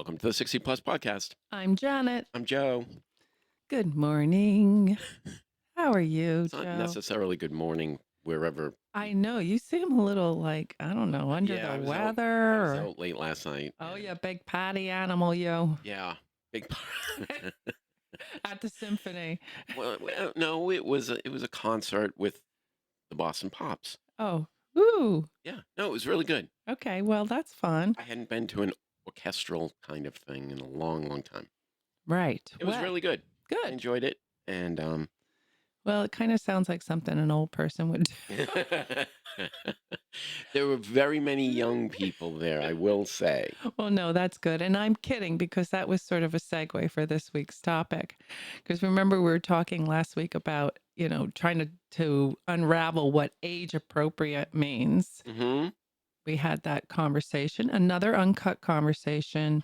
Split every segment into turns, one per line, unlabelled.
Welcome to the 60 Plus Podcast.
I'm Janet.
I'm Joe.
Good morning. How are you,
It's not
Joe?
necessarily good morning wherever.
I know you seem a little like, I don't know, under
Yeah,
the
I
weather
was
or,
out late last night.
oh,
And
yeah, big patty animal, you
yeah, big part.
at the symphony.
No, it was a concert with the Boston Pops.
Oh, ooh,
Yeah, no, it was really good.
okay. Well, that's fun.
I hadn't been to an orchestral kind of thing in a long, long time.
Right.
It was
Well,
really good. I
good.
enjoyed it, and
Well, it kind of sounds like something an old person would
there were very many
do.
young people there, I will say.
Well, no, that's good. And I'm kidding because that was sort of a segue for this week's topic. Because remember, we were talking last week about, trying to unravel what age appropriate means.
Hmm.
We had that conversation, another uncut conversation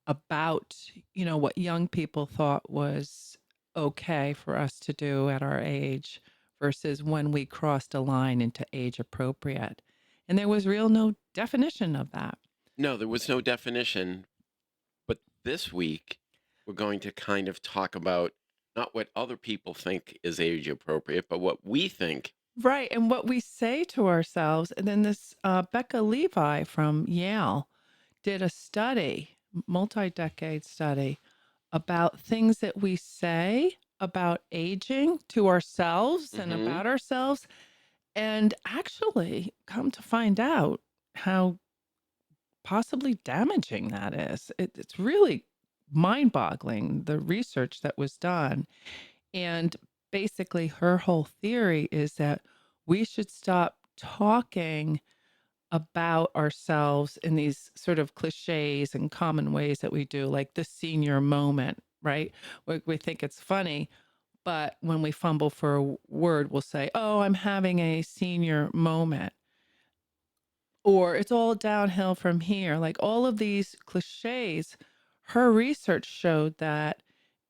about, what young people thought was okay for us to do at our age versus when we crossed a line into age appropriate. And there was real no definition of that.
No, there was no definition. But this week, we're going to kind of talk about not what other people think is age appropriate, but what we think.
Right. And what we say to ourselves. And then this Becca Levi from Yale did a study, multi decade study, about things that we say about aging to ourselves and
Hmm.
about ourselves. And actually, come to find out how possibly damaging that is. It's really mind boggling, the research that was done. And basically, her whole theory is that we should stop talking about ourselves in these sort of cliches and common ways that we do, like the senior moment, right? We think it's funny, but when we fumble for a word, we'll say, "Oh, I'm having a senior moment," or "It's all downhill from here." Like all of these cliches, her research showed that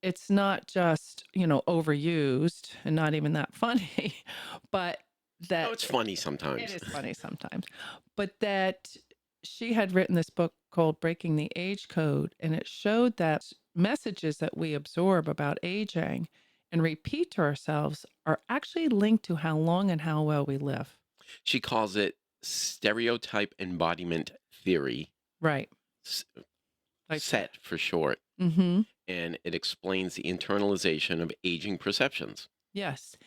it's not just, overused and not even that funny, but
No,
that
it's funny
it
sometimes.
is funny sometimes, but that she had written this book called Breaking the Age Code, and it showed that messages that we absorb about aging and repeat to ourselves are actually linked to how long and how well we live.
She calls it stereotype embodiment theory,
Right.
s-
Like,
SET for short,
mm-hmm.
and it explains the internalization of aging perceptions.
Yes.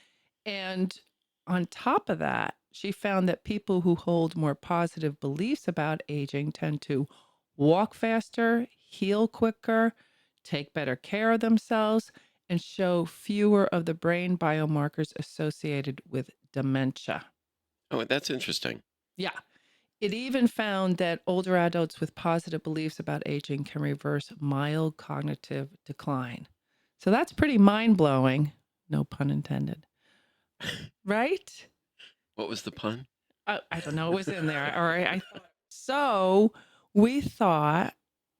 And on top of that, she found that people who hold more positive beliefs about aging tend to walk faster, heal quicker, take better care of themselves, and show fewer of the brain biomarkers associated with dementia.
Oh, that's interesting.
Yeah. It even found that older adults with positive beliefs about aging can reverse mild cognitive decline. So that's pretty mind blowing. No pun intended. Right?
What was the pun?
I don't know. It was in there. All right. I thought so. We thought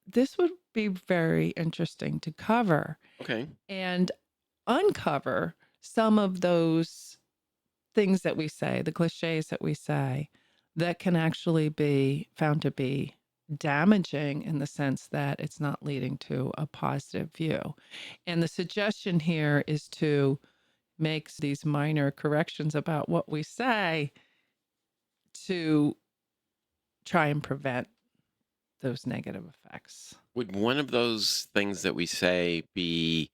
this would be very interesting to cover
Okay.
and uncover some of those things that we say, the cliches that we say, that can actually be found to be damaging in the sense that it's not leading to a positive view. And the suggestion here is to make these minor corrections about what we say to try and prevent those negative effects.
Would one of those things that we say be,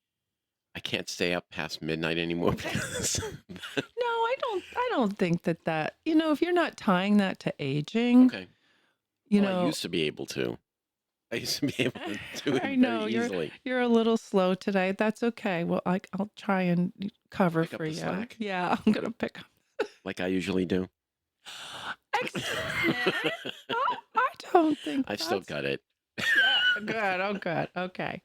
I can't stay up past midnight anymore because
No, I don't think that, if you're not tying that to aging,
okay.
you
Well, I
know,
used to be able to. I used to be able to do it
I
very
know
easily.
you're a little slow today. That's okay. Well, I'll try and cover
Pick up
for
the
you.
slack
Yeah, I'm gonna pick up.
like I usually do.
Excuse me. I don't think
I've still
that's
got it.
yeah. Good. Oh, good. Okay.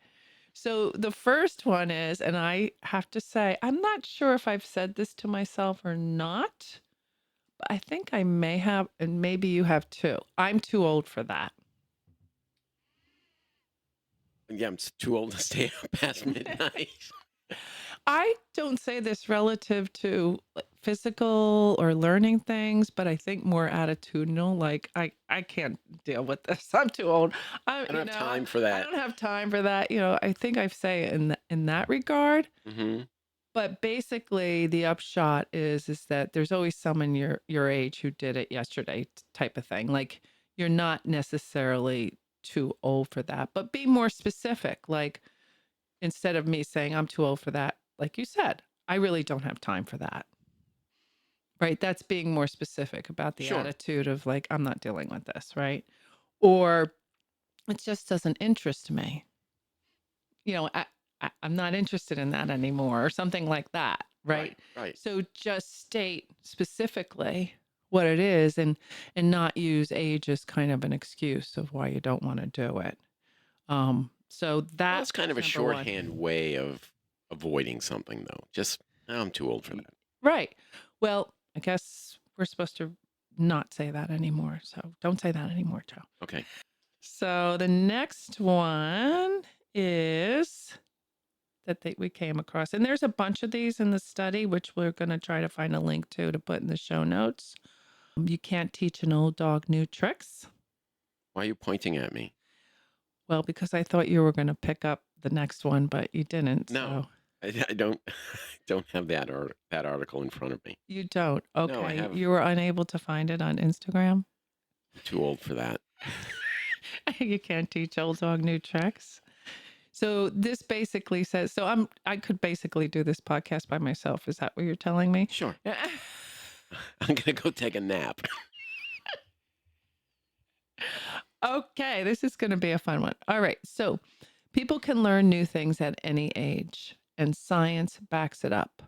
So the first one is, and I have to say, I'm not sure if I've said this to myself or not, but I think I may have, and maybe you have too. I'm too old for that.
Yeah, I'm too old to stay up past midnight.
I don't say this relative to like physical or learning things, but I think more attitudinal. Like I can't deal with this. I'm too old.
I don't have time for
I
that.
don't have time for that. I think I say it in that regard.
Mhm.
But basically, the upshot is that there's always someone your age who did it yesterday, type of thing. Like you're not necessarily too old for that, but be more specific. Like instead of me saying I'm too old for that, like you said, I really don't have time for that. Right? That's being more specific about the
Sure.
attitude of like I'm not dealing with this, right? Or it just doesn't interest me. I'm not interested in that anymore, or something like that,
Right,
right?
right.
So just state specifically what it is, and not use age as kind of an excuse of why you don't want to do it. So
Well, it's kind of
that's
a
number one.
shorthand way of avoiding something, though. Just, "Oh, I'm too old for
Y-
that."
Right. Well, I guess we're supposed to not say that anymore. So don't say that anymore, Joe.
Okay.
So the next one is we came across. And there's a bunch of these in the study, which we're going to try to find a link to put in the show notes. You can't teach an old dog new tricks.
Why are you pointing at me?
Well, because I thought you were going to pick up the next one, but you didn't.
No.
So
I don't don't have that article in front of me.
you don't.
No, I
Okay.
have
You were unable to find it on Instagram.
I'm too old for that.
You can't teach old dog new tricks. So this basically says, I could basically do this podcast by myself. Is that what you're telling me?
Sure. I'm gonna go take a nap.
Okay, this is going to be a fun one. All right. So, people can learn new things at any age, and science backs it up.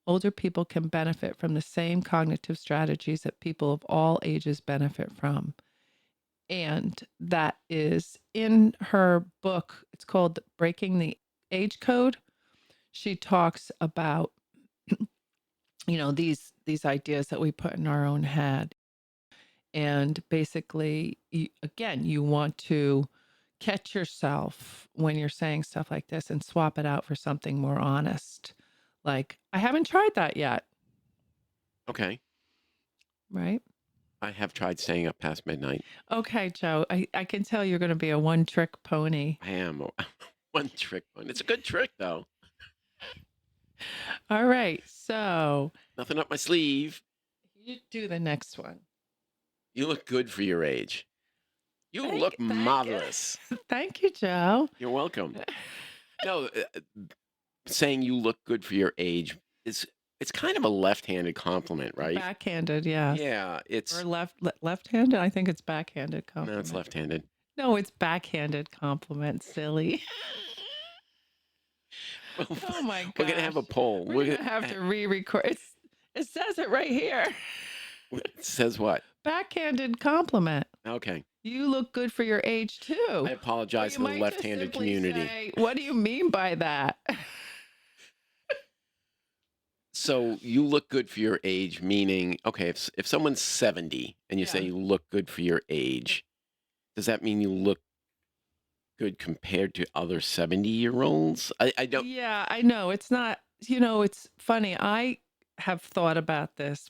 Older people can benefit from the same cognitive strategies that people of all ages benefit from. And that is in her book. It's called Breaking the Age Code. She talks about, these ideas that we put in our own head. And basically, again, you want to catch yourself when you're saying stuff like this and swap it out for something more honest. Like, I haven't tried that yet,
Okay.
right?
I have tried staying up past midnight.
Okay, Joe, I can tell you're going to be a one trick pony.
I am a one trick one. It's a good trick, though.
All right. So
Nothing up my sleeve.
you do the next one.
You look good for your age. You look
Thank you.
marvelous.
Thank you, Joe.
You're welcome. No, saying you look good for your age is it's kind of a left-handed compliment, right?
Backhanded, yes.
Yeah,
Or
it's
left-handed? I think it's backhanded
no, it's
compliment.
left-handed.
No, it's backhanded compliment, silly.
Well,
Oh my
we're gonna have
gosh.
a poll.
We're gonna have to re-record. It says it right here.
It says what?
Backhanded compliment.
Okay.
You look good for your age too.
I
Or
apologize
you
to the
might just
left-handed
simply
community.
say, what do you mean by that?
So you look good for your age, meaning, okay, if someone's 70 and you say
Yeah.
you look good for your age, does that mean you look good compared to other 70-year-olds? I don't
Yeah, I know. It's not, it's funny. I have thought about this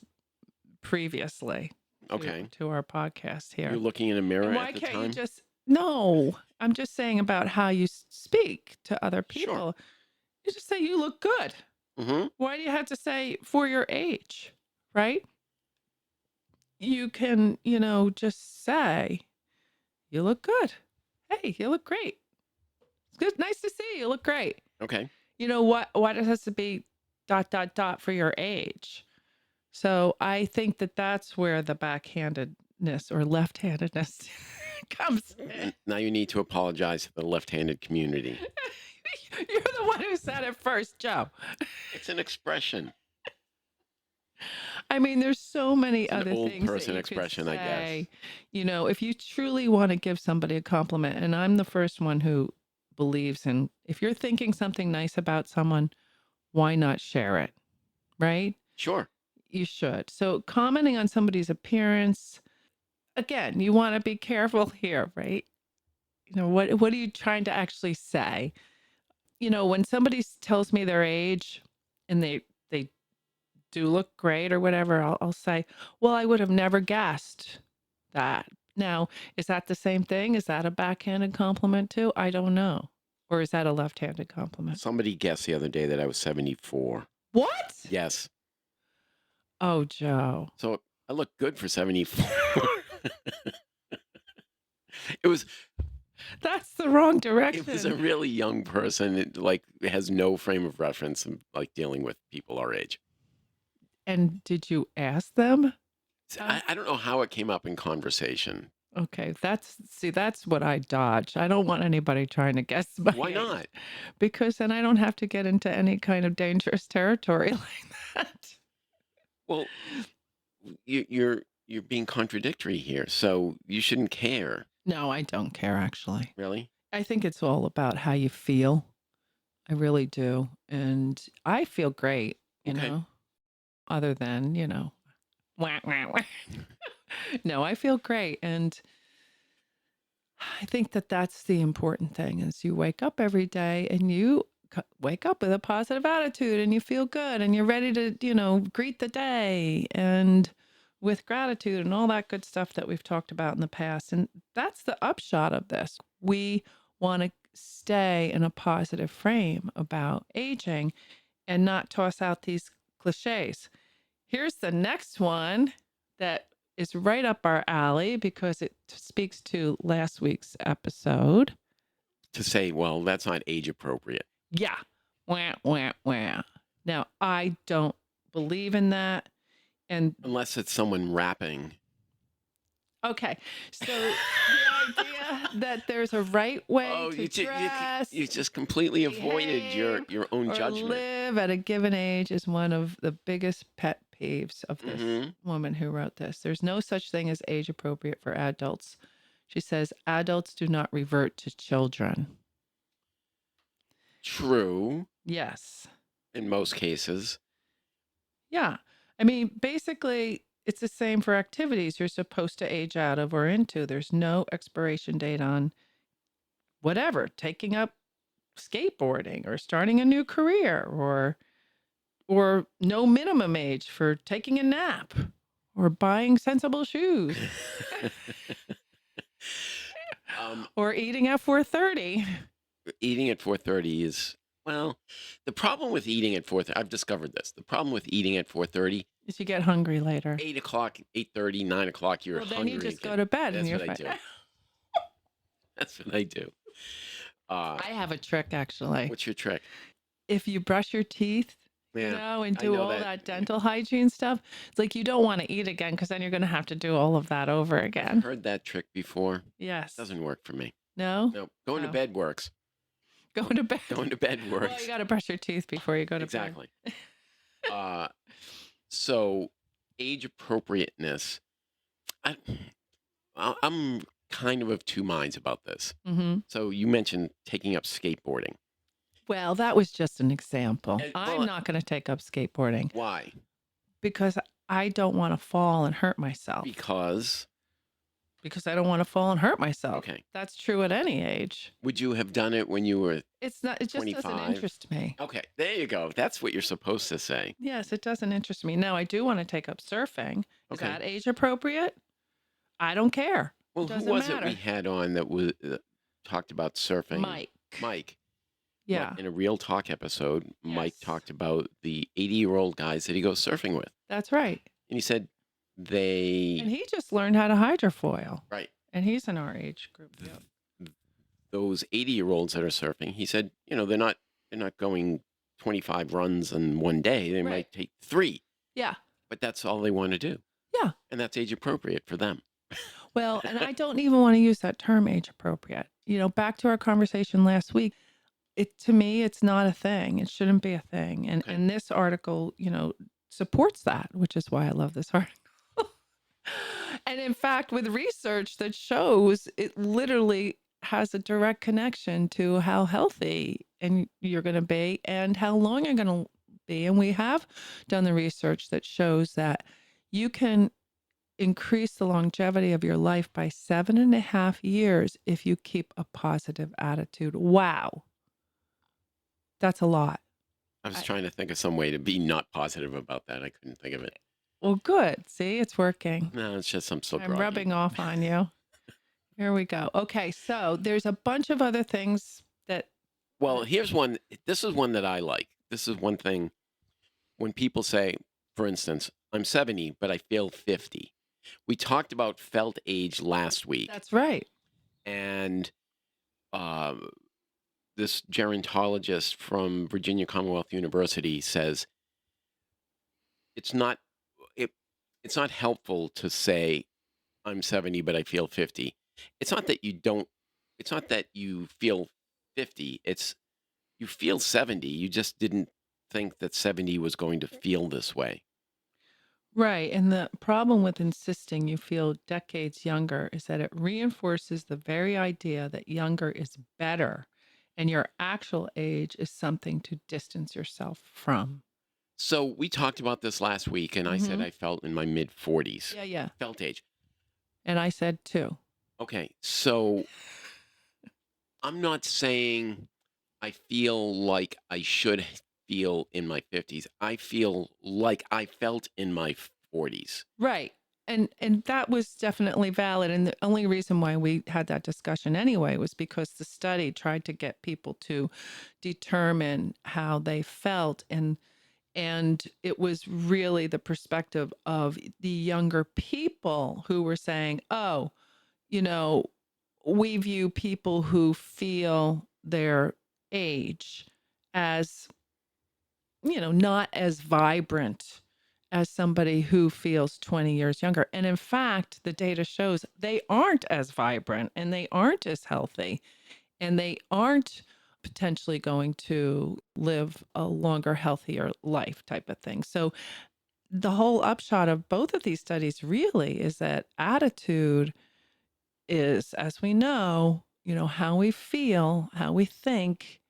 previously to
okay.
to our podcast
You're
here.
looking in a mirror
And why
at the
can't you
time?
just No, I'm just saying about how you speak to other
Sure.
people. You just say you look good.
Mhm.
Why do you have to say for your age? Right? You can, just say you look good. Hey, you look great. It's good. Nice to see you. You look great.
Okay.
You know what? Why does it has to be dot dot dot for your age? So I think that that's where the backhandedness or left-handedness comes in.
Now you need to apologize to the left-handed community.
You're the one who said it first, Joe.
It's an expression.
I mean, there's so many
It's an
other
old
things that
person
you could
expression, I guess.
say. If you truly want to give somebody a compliment, and I'm the first one who believes in, if you're thinking something nice about someone, why not share it? Right?
Sure.
You should. So commenting on somebody's appearance, again, you want to be careful here, right? What are you trying to actually say? When somebody tells me their age and they do look great or whatever, I'll say, "Well, I would have never guessed that." Now, is that the same thing? Is that a backhanded compliment too? I don't know. Or is that a left-handed compliment?
Somebody guessed the other day that I was 74.
What?
Yes.
Oh, Joe.
So I look good for 74. It was
That's the wrong
it was a
direction.
really young person, like, has no frame of reference and, like, dealing with people our age.
And did you ask them?
I don't know how it came up in conversation.
Okay, that's what I dodge. I don't want anybody trying to guess my
Why
age
not?
because then I don't have to get into any kind of dangerous territory like that.
Well, you're being contradictory here, so you shouldn't care,
No, I don't care actually.
really.
I think it's all about how you feel. I really do. And I feel great, you
Okay.
know, other than, wah, wah, wah. No, I feel great. And I think that that's the important thing is you wake up every day and you wake up with a positive attitude and you feel good and you're ready to, greet the day and with gratitude and all that good stuff that we've talked about in the past. And that's the upshot of this. We want to stay in a positive frame about aging and not toss out these cliches. Here's the next one that is right up our alley because it speaks to last week's episode.
To say, "Well, that's not age appropriate."
Yeah. Wah, wah, wah. Now, I don't believe in that. And
Unless it's someone rapping.
okay, so the idea that there's a right way
Oh,
to dress,
you just completely avoided
behave,
your own
or
judgment.
live at a given age is one of the biggest pet peeves of this
Mhm.
woman who wrote this. There's no such thing as age appropriate for adults. She says adults do not revert to children.
True,
Yes.
in most cases.
Yeah. I mean, basically, it's the same for activities you're supposed to age out of or into. There's no expiration date on whatever, taking up skateboarding or starting a new career or no minimum age for taking a nap or buying sensible shoes
Um,
or eating at 4:30.
Eating at 4:30 is, well, the problem with eating at 4:30, I've discovered this. The problem with eating at 4:30,
Is you get hungry later.
8 o'clock, 8:30, 9 o'clock, you're
Well, then you
hungry
just go
again.
to bed and
That's
you're
what I
fine.
do. That's what I do. Uh,
I have a trick actually.
what's your trick?
If you brush your teeth,
Yeah,
and
I
do
know
all
that.
that dental hygiene stuff, it's like you don't want to eat again because then you're going to have to do all of that over
I've
again.
heard that trick before.
Yes.
Doesn't work for me.
No?
No, going to
Oh.
bed works.
Going to bed.
Going to bed
Well, you
works.
got to brush your teeth before you go to bed.
Exactly. Uh, so age appropriateness. I, I'm kind of two minds about this.
Mhm.
So you mentioned taking up skateboarding.
Well, that was just an example. I'm
Well,
not going to take up skateboarding
why?
because I don't want to fall and hurt myself.
Because,
Because I don't want to fall and hurt myself.
okay,
That's true at any age.
would you have done it when you were
It's not, it just doesn't
25?
interest me.
Okay, there you go. That's what you're supposed to say.
Yes, it doesn't interest me. Now, I do want to take up surfing. Is
Okay.
that age appropriate? I don't care.
Well,
It
who
doesn't
was it we
matter.
had on that was talked about surfing?
Mike.
Mike.
Yeah.
In a Real Talk episode, Mike
Yes.
talked about the 80-year-old guys that he goes surfing with.
That's right.
And he said
And
they,
he just learned how to hydrofoil.
right,
And he's in our age group. Yep.
those 80-year-olds that are surfing, he said, they're not going 25 runs in one day. They
Right.
might take 3,
Yeah.
but that's all they want to do.
Yeah.
And that's age appropriate for them.
Well, and I don't even want to use that term age appropriate. Back to our conversation last week. To me, it's not a thing. It shouldn't be a thing. And
Okay.
and this article, supports that, which is why I love this article. And in fact, with research that shows it literally has a direct connection to how healthy and you're going to be and how long you're going to be. And we have done the research that shows that you can increase the longevity of your life by 7.5 years if you keep a positive attitude. Wow. That's a lot.
I was
I
trying to think of some way to be not positive about that. I couldn't think of it.
Well, good. See, it's working.
No, it's just I'm so
I'm
groggy.
rubbing off on you. Here we go. Okay, so there's a bunch of other things that
Well, here's one. This is one that I like. This is one thing when people say, for instance, I'm 70, but I feel 50. We talked about felt age last week,
that's right.
and uh, this gerontologist from Virginia Commonwealth University says it's not it, it's not helpful to say I'm 70, but I feel 50. It's not that you don't. It's not that you feel 50. It's you feel 70. You just didn't think that 70 was going to feel this way.
Right. And the problem with insisting you feel decades younger is that it reinforces the very idea that younger is better and your actual age is something to distance yourself from.
So we talked about this last week, and I said
Hmm.
I felt in my mid 40s.
Yeah, yeah.
Felt age.
And I said too.
Okay, so I'm not saying I feel like I should feel in my 50s. I feel like I felt in my 40s.
Right. And that was definitely valid. And the only reason why we had that discussion anyway was because the study tried to get people to determine how they felt. And it was really the perspective of the younger people who were saying, oh, you know, we view people who feel their age as, not as vibrant as somebody who feels 20 years younger. And in fact, the data shows they aren't as vibrant and they aren't as healthy and they aren't potentially going to live a longer, healthier life type of thing. So the whole upshot of both of these studies really is that attitude is, as we know, how we feel, how we think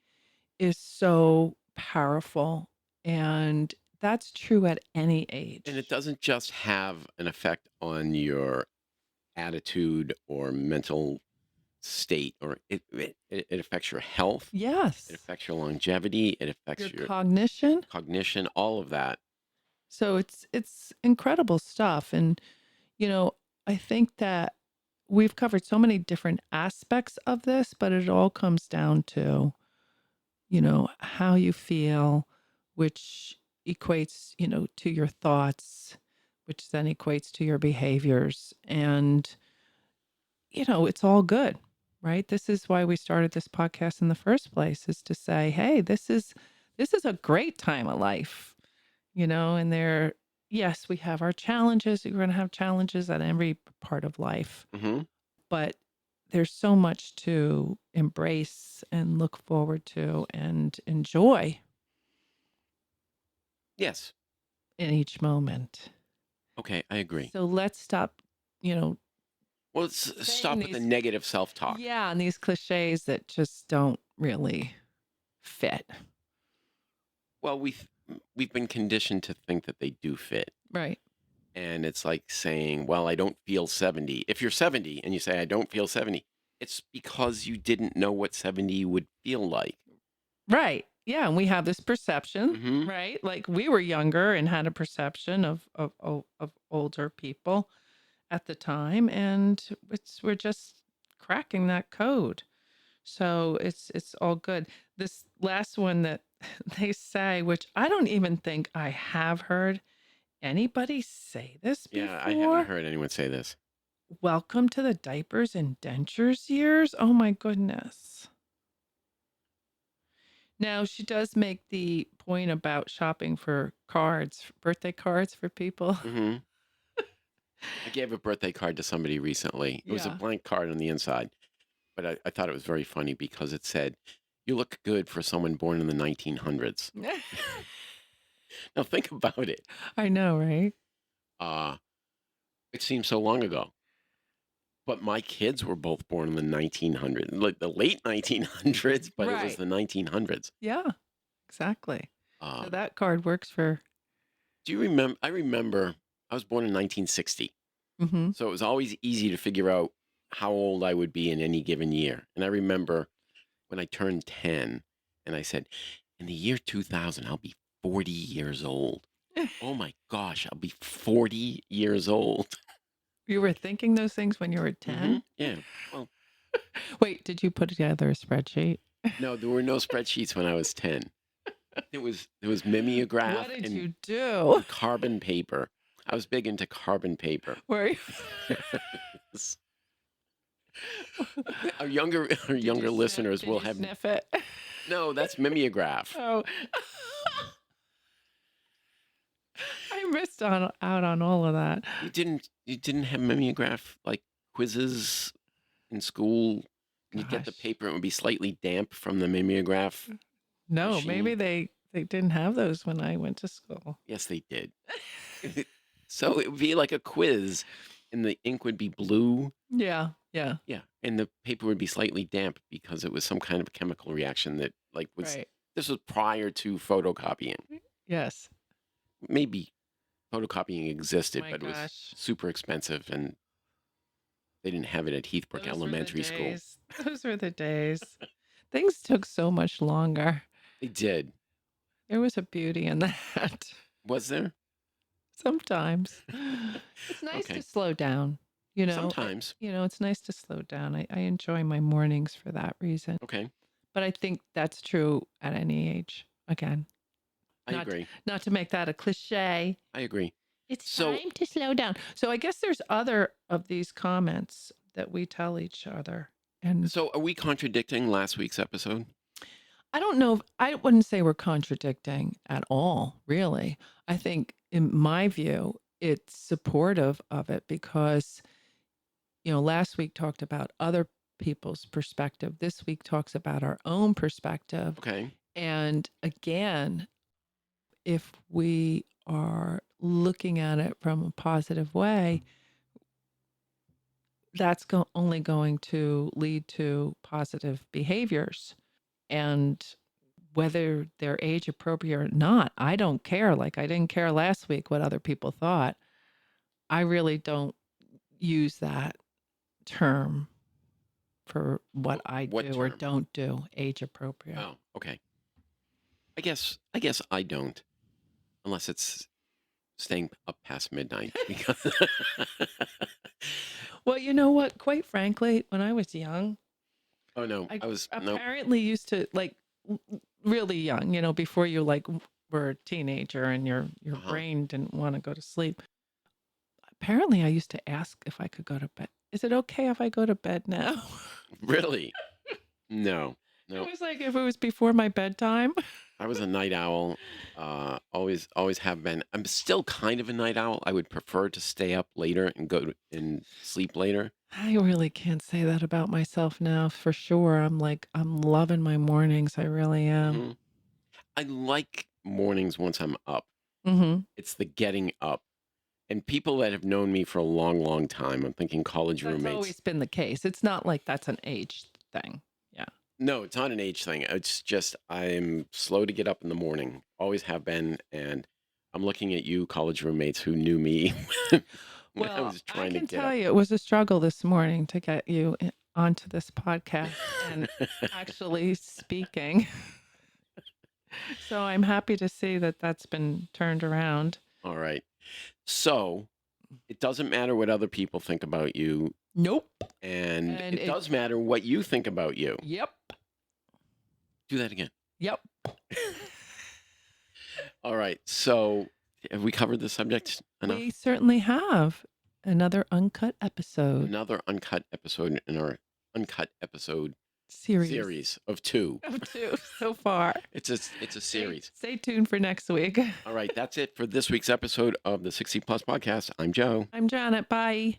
is so powerful. And that's true at any
And it
age.
doesn't just have an effect on your attitude or mental state, or it affects your health, it
Yes.
affects your longevity, it
Your
affects your
cognition.
cognition, all of that.
So it's incredible stuff. And, you know, I think that we've covered so many different aspects of this, but it all comes down to, how you feel, which equates, to your thoughts, which then equates to your behaviors. And, it's all good, right? This is why we started this podcast in the first place, is to say, hey, this is a great time of life, and yes, we have our challenges. We're going to have challenges at every part of life,
Hmm.
but there's so much to embrace and look forward to and enjoy
Yes.
in each moment.
Okay, I agree.
So let's stop, you know,
Well, let's
saying
stop with the
these,
negative self-talk.
yeah, and these cliches that just don't really fit.
Well, we've been conditioned to think that they do fit.
Right.
And it's like saying, "Well, I don't feel 70." If you're 70 and you say, "I don't feel 70," it's because you didn't know what 70 would feel like.
Right. Yeah. And we have this perception,
Mhm.
right? Like we were younger and had a perception of older people at the time. And we're just cracking that code. So it's all good. This last one that they say, which I don't even think I have heard anybody say this
Yeah, I haven't
before.
heard anyone say this.
Welcome to the diapers and dentures years. Oh my goodness. Now, she does make the point about shopping for cards, birthday cards for people.
Mhm. I gave a birthday card to somebody recently. It was a
Yeah.
blank card on the inside, but I thought it was very funny because it said, "You look good for someone born in the 1900s." Now think about it.
I know, right?
Uh, it seems so long ago. But my kids were both born in the 1900s, like the late 1900s, but it was
Right.
the 1900s.
Yeah, exactly. So
Um,
that card works for.
do you remember? I remember I was born in 1960.
Mhm.
So it was always easy to figure out how old I would be in any given year. And I remember when I turned 10 and I said, In the year 2000, I'll be 40 years old. Oh my gosh, I'll be 40 years old.
You were thinking those things when you were 10?
Yeah. Well,
Wait, did you put together a spreadsheet?
no, there were no spreadsheets when I was 10. There was
What
mimeograph
did
and,
you do?
and carbon paper. I was big into carbon paper.
Were you
Our younger our
Did you
younger
sniff
listeners
did
will
you
have
sniff it?
no, that's mimeograph.
Oh. I missed out on all of that.
You didn't have mimeograph like quizzes in school. You'd get the
Gosh.
paper, it would be slightly damp from the mimeograph
No, maybe
machine.
they didn't have those when I went to school.
Yes, they did. So it would be like a quiz, and the ink would be blue.
Yeah, yeah,
Yeah, and the paper would be slightly damp because it was some kind of chemical reaction that like was
right.
this was prior to photocopying.
Yes.
Maybe photocopying existed,
My
but it was
gosh.
super expensive and they didn't have it at Heathbrook
Those were the
Elementary School.
days. Those were the days. Things took so much longer.
They did.
There was a beauty in that.
Was there?
Sometimes. It's nice to
Okay.
slow down, you know?
Sometimes.
It's nice to slow down. I enjoy my mornings for that reason.
Okay.
But I think that's true at any age. Again,
I
not
agree.
not to make that a cliche.
I agree.
It's
So,
time to slow down. So I guess there's other of these comments that we tell each other. And
so are we contradicting last week's episode?
I don't know if I wouldn't say we're contradicting at all, really. I think in my view, it's supportive of it because, last week talked about other people's perspective. This week talks about our own perspective.
Okay.
And again, if we are looking at it from a positive way, that's only going to lead to positive behaviors. And whether they're age appropriate or not, I don't care. Like I didn't care last week what other people thought. I really don't use that term for what I
What
do or
term?
don't do, age appropriate.
Oh, okay. I guess I don't, unless it's staying up past midnight. Because
Well, you know what? Quite frankly, when I was young,
oh no,
I
I was no.
apparently used to like really young, before you like were a teenager and your
Uh-huh.
brain didn't want to go to sleep. Apparently, I used to ask if I could go to bed. Is it okay if I go to bed now?
Really? No,
It
no.
was like if it was before my bedtime.
I was a night owl. Always have been. I'm still kind of a night owl. I would prefer to stay up later and and sleep later.
I really can't say that about myself now for sure. I'm loving my mornings. I really am.
hmm I like mornings once I'm up.
Mm-hmm.
It's the getting up. And people that have known me for a long, long time, I'm thinking college
That's
roommates.
always been the case. It's not like that's an age thing. Yeah.
No, it's not an age thing. It's just I'm slow to get up in the morning. Always have been. And I'm looking at you, college roommates who knew me when I
Well,
was
I
trying to
can
get
tell
up.
you it was a struggle this morning to get you onto this podcast and actually speaking. So I'm happy to see that that's been turned around.
All right. So it doesn't matter what other people think about you,
Nope.
and
And
it does matter what you think about you.
yep.
Do that again.
Yep.
All right. So have we covered the subject enough?
We certainly have another uncut episode
Another uncut episode in our uncut episode
series.
series of 2.
Of 2 so far.
It's a series.
Stay tuned for next week.
All right, that's it for this week's episode of the 60 Plus Podcast. I'm Joe.
I'm Janet. Bye.